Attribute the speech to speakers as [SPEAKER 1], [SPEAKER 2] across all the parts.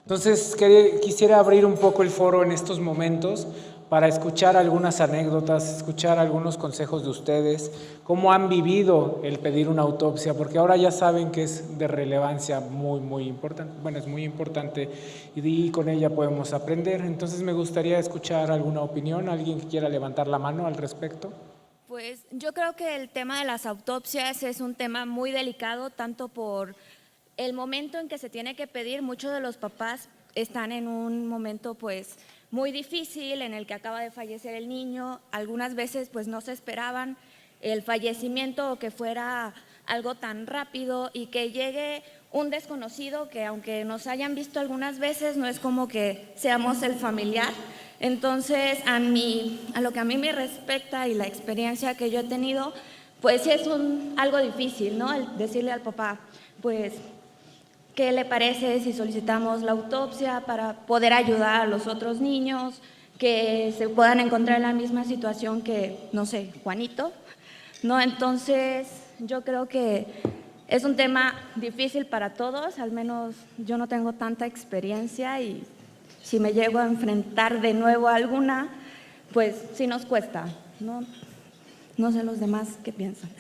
[SPEAKER 1] Entonces, quisiera abrir un poco el foro en estos momentos para escuchar algunas anécdotas, escuchar algunos consejos de ustedes, cómo han vivido el pedir una autopsia, porque ahora ya saben que es de relevancia muy importante, bueno, es muy importante y con ella podemos aprender. Entonces me gustaría escuchar alguna opinión, alguien que quiera levantar la mano al respecto.
[SPEAKER 2] Pues yo creo que el tema de las autopsias es un tema muy delicado, tanto por el momento en que se tiene que pedir. Muchos de los papás están en un momento pues muy difícil en el que acaba de fallecer el niño. Algunas veces pues no se esperaban el fallecimiento o que fuera algo tan rápido y que llegue un desconocido que aunque nos hayan visto algunas veces no es como que seamos el familiar. Entonces a lo que a mí me respecta y la experiencia que yo he tenido, pues sí es algo difícil, ¿no? El decirle al papá, pues, ¿qué le parece si solicitamos la autopsia para poder ayudar a los otros niños que se puedan encontrar en la misma situación que, no sé, Juanito? ¿No? Entonces, yo creo que es un tema difícil para todos, al menos yo no tengo tanta experiencia y si me llego a enfrentar de nuevo a alguna, pues sí nos cuesta, ¿no? No sé los demás qué piensan.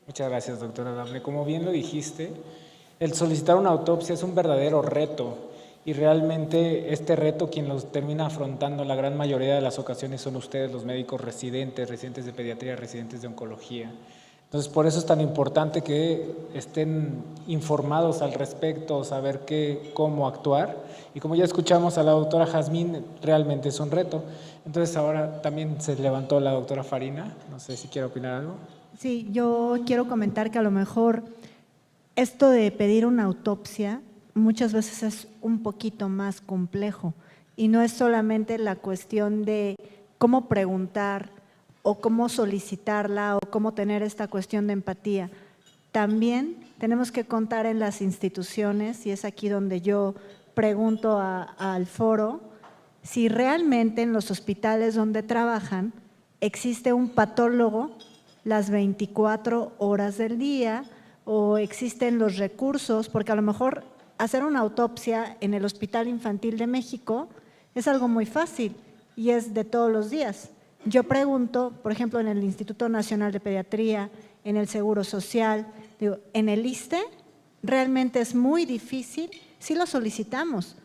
[SPEAKER 1] Muchas gracias, doctora Dafne. Como bien lo dijiste, el solicitar una autopsia es un verdadero reto y realmente este reto quien los termina afrontando la gran mayoría de las ocasiones son ustedes, los médicos residentes, residentes de pediatría, residentes de oncología. Entonces, por eso es tan importante que estén informados al respecto, saber cómo actuar. Y como ya escuchamos a la doctora Jazmín, realmente es un reto. Entonces, ahora también se levantó la doctora Farina. No sé si quiere opinar algo.
[SPEAKER 3] Sí, yo quiero comentar que a lo mejor esto de pedir una autopsia muchas veces es un poquito más complejo y no es solamente la cuestión de cómo preguntar o cómo solicitarla o cómo tener esta cuestión de empatía. También tenemos que contar en las instituciones, y es aquí donde yo pregunto al foro, si realmente en los hospitales donde trabajan existe un patólogo las 24 horas del día o existen los recursos, porque a lo mejor hacer una autopsia en el Hospital Infantil de México es algo muy fácil y es de todos los días. Yo pregunto, por ejemplo, en el Instituto Nacional de Pediatría, en el Seguro Social, digo, en el ISSSTE, realmente es muy difícil, sí lo solicitamos,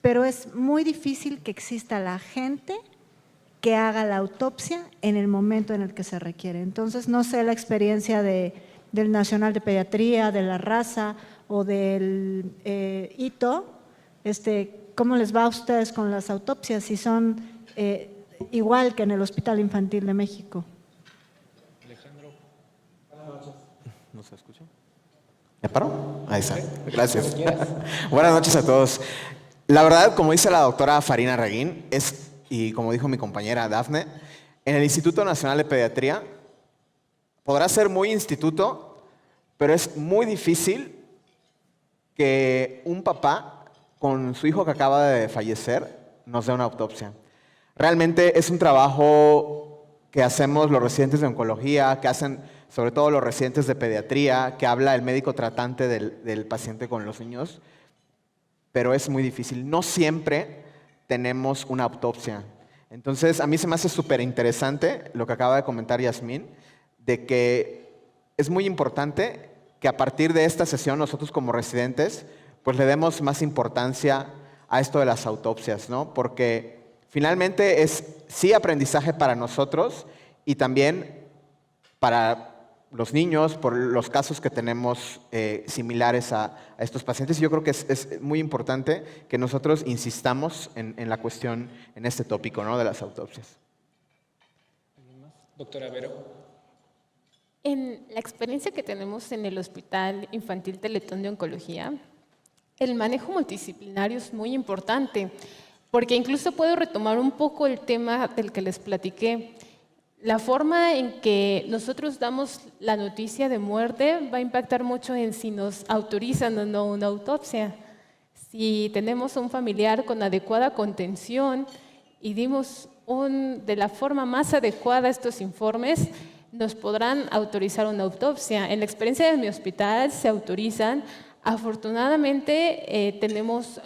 [SPEAKER 3] pero es muy difícil que exista la gente que haga la autopsia en el momento en el que se requiere. Entonces, no sé la experiencia del Nacional de Pediatría, de la Raza o del ITO, ¿cómo les va a ustedes con las autopsias? Si son igual que en el Hospital Infantil de México.
[SPEAKER 1] Alejandro.
[SPEAKER 4] ¿No se escucha? ¿Me paro? Ahí está. Gracias. Buenas noches a todos. La verdad, como dice la doctora Farina Reguín, y como dijo mi compañera Dafne, en el Instituto Nacional de Pediatría podrá ser muy instituto, pero es muy difícil que un papá con su hijo que acaba de fallecer nos dé una autopsia. Realmente es un trabajo que hacemos los residentes de oncología, que hacen sobre todo los residentes de pediatría, que habla el médico tratante del paciente con los niños, pero es muy difícil. No siempre tenemos una autopsia. Entonces, a mí se me hace súper interesante lo que acaba de comentar Yasmín, de que es muy importante que a partir de esta sesión nosotros como residentes pues le demos más importancia a esto de las autopsias, ¿no? Porque finalmente es sí aprendizaje para nosotros y también para los niños, por los casos que tenemos similares a estos pacientes. Yo creo que es muy importante que nosotros insistamos en la cuestión, en este tópico, ¿no?, de las autopsias.
[SPEAKER 1] Doctora Vero.
[SPEAKER 5] En la experiencia que tenemos en el Hospital Infantil Teletón de Oncología, el manejo multidisciplinario es muy importante, porque incluso puedo retomar un poco el tema del que les platiqué. La forma en que nosotros damos la noticia de muerte va a impactar mucho en si nos autorizan o no una autopsia. Si tenemos un familiar con adecuada contención y dimos de la forma más adecuada estos informes, nos podrán autorizar una autopsia. En la experiencia de mi hospital se autorizan Afortunadamente,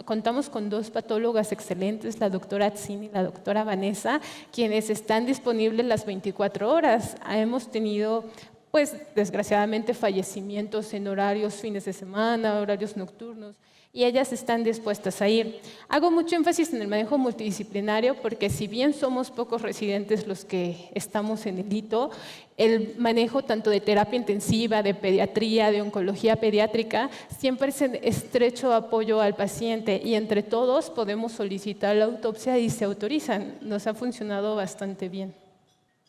[SPEAKER 5] contamos con 2 patólogas excelentes, la doctora Tzin y la doctora Vanessa, quienes están disponibles las 24 horas. Hemos tenido, pues, desgraciadamente, fallecimientos en horarios fines de semana, horarios nocturnos, y ellas están dispuestas a ir. Hago mucho énfasis en el manejo multidisciplinario porque si bien somos pocos residentes los que estamos en el hito, el manejo tanto de terapia intensiva, de pediatría, de oncología pediátrica, siempre es en estrecho apoyo al paciente y entre todos podemos solicitar la autopsia y se autorizan. Nos ha funcionado bastante bien.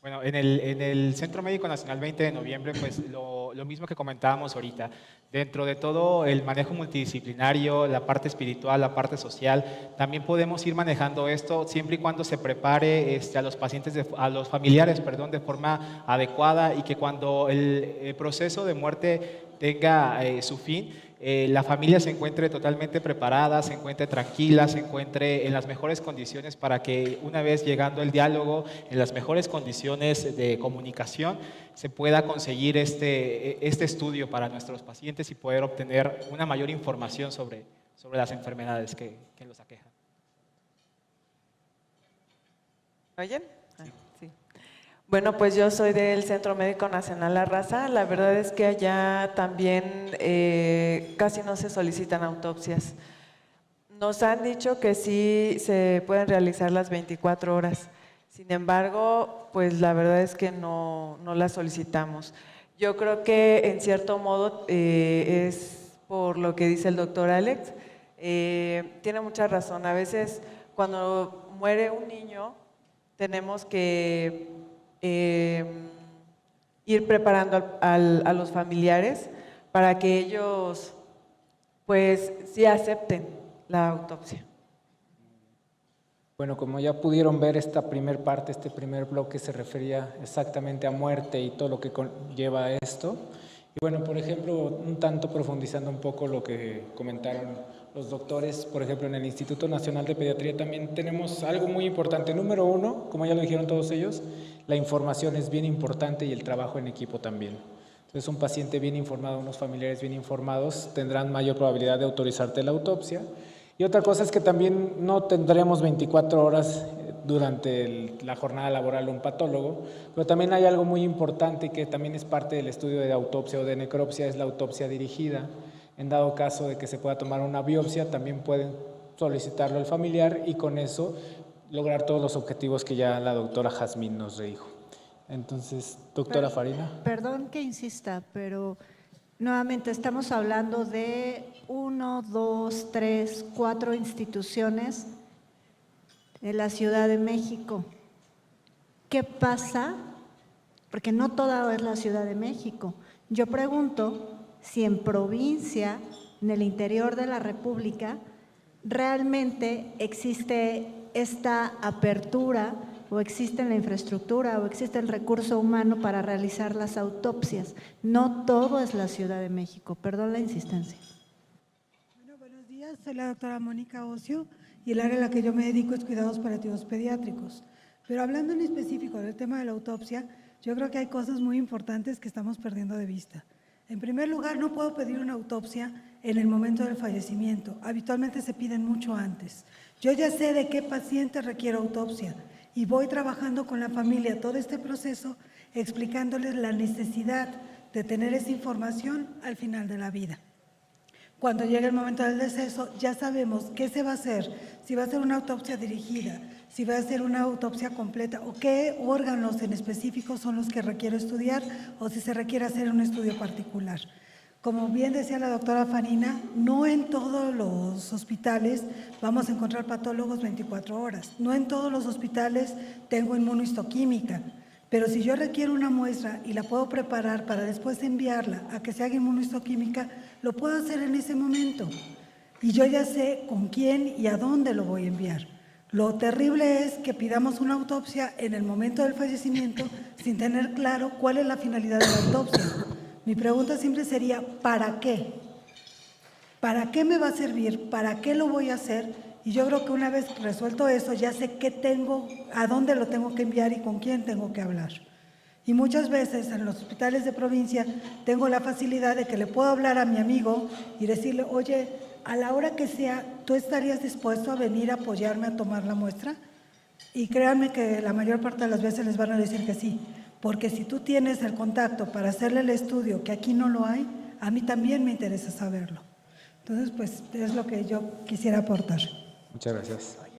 [SPEAKER 6] Bueno, en el Centro Médico Nacional 20 de noviembre, pues lo mismo que comentábamos ahorita, dentro de todo el manejo multidisciplinario, la parte espiritual, la parte social, también podemos ir manejando esto siempre y cuando se prepare a los pacientes, a los familiares, perdón, de forma adecuada y que cuando el proceso de muerte tenga su fin, la familia se encuentre totalmente preparada, se encuentre tranquila, se encuentre en las mejores condiciones para que una vez llegando el diálogo, en las mejores condiciones de comunicación, se pueda conseguir este estudio para nuestros pacientes y poder obtener una mayor información sobre las enfermedades que los aquejan.
[SPEAKER 7] ¿Me oyen? Sí. Bueno, pues yo soy del Centro Médico Nacional La Raza. La verdad es que allá también casi no se solicitan autopsias. Nos han dicho que sí se pueden realizar las 24 horas. Sin embargo, pues la verdad es que no las solicitamos. Yo creo que en cierto modo es por lo que dice el doctor Alex. Tiene mucha razón. A veces cuando muere un niño tenemos que ir preparando a los familiares para que ellos pues sí acepten la autopsia.
[SPEAKER 1] Bueno, como ya pudieron ver, esta primer parte, este primer bloque se refería exactamente a muerte y todo lo que conlleva esto. Y bueno, por ejemplo, un tanto profundizando un poco lo que comentaron los doctores, por ejemplo, en el Instituto Nacional de Pediatría también tenemos algo muy importante. Número 1, como ya lo dijeron todos ellos, la información es bien importante y el trabajo en equipo también. Entonces, un paciente bien informado, unos familiares bien informados, tendrán mayor probabilidad de autorizarte la autopsia. Y otra cosa es que también no tendremos 24 horas durante la jornada laboral un patólogo, pero también hay algo muy importante que también es parte del estudio de autopsia o de necropsia, es la autopsia dirigida. En dado caso de que se pueda tomar una biopsia, también pueden solicitarlo el familiar y con eso lograr todos los objetivos que ya la doctora Jazmín nos dijo. Entonces, doctora Farina.
[SPEAKER 3] Perdón que insista, pero nuevamente estamos hablando de 1, 2, 3, 4 instituciones de la Ciudad de México. ¿Qué pasa? Porque no toda es la Ciudad de México. Yo pregunto si en provincia, en el interior de la República, realmente existe esta apertura o existe la infraestructura o existe el recurso humano para realizar las autopsias. No todo es la Ciudad de México. Perdón la insistencia.
[SPEAKER 8] Bueno, buenos días. Soy la doctora Mónica Ocio y el área a la que yo me dedico es cuidados paliativos pediátricos. Pero hablando en específico del tema de la autopsia, yo creo que hay cosas muy importantes que estamos perdiendo de vista. En primer lugar, no puedo pedir una autopsia en el momento del fallecimiento. Habitualmente se piden mucho antes. Yo ya sé de qué paciente requiere autopsia y voy trabajando con la familia todo este proceso explicándoles la necesidad de tener esa información al final de la vida. Cuando llegue el momento del deceso, ya sabemos qué se va a hacer, si va a ser una autopsia dirigida, si va a ser una autopsia completa o qué órganos en específico son los que requiero estudiar o si se requiere hacer un estudio particular. Como bien decía la doctora Farina, no en todos los hospitales vamos a encontrar patólogos 24 horas, no en todos los hospitales tengo inmunohistoquímica, pero si yo requiero una muestra y la puedo preparar para después enviarla a que se haga inmunohistoquímica, lo puedo hacer en ese momento. Y yo ya sé con quién y a dónde lo voy a enviar. Lo terrible es que pidamos una autopsia en el momento del fallecimiento sin tener claro cuál es la finalidad de la autopsia. Mi pregunta siempre sería, ¿para qué? ¿Para qué me va a servir? ¿Para qué lo voy a hacer? Y yo creo que una vez resuelto eso, ya sé qué tengo, a dónde lo tengo que enviar y con quién tengo que hablar. Y muchas veces en los hospitales de provincia tengo la facilidad de que le puedo hablar a mi amigo y decirle, oye, a la hora que sea, ¿tú estarías dispuesto a venir a apoyarme a tomar la muestra? Y créanme que la mayor parte de las veces les van a decir que sí, porque si tú tienes el contacto para hacerle el estudio, que aquí no lo hay, a mí también me interesa saberlo. Entonces, pues es lo que yo quisiera aportar.
[SPEAKER 1] Muchas gracias.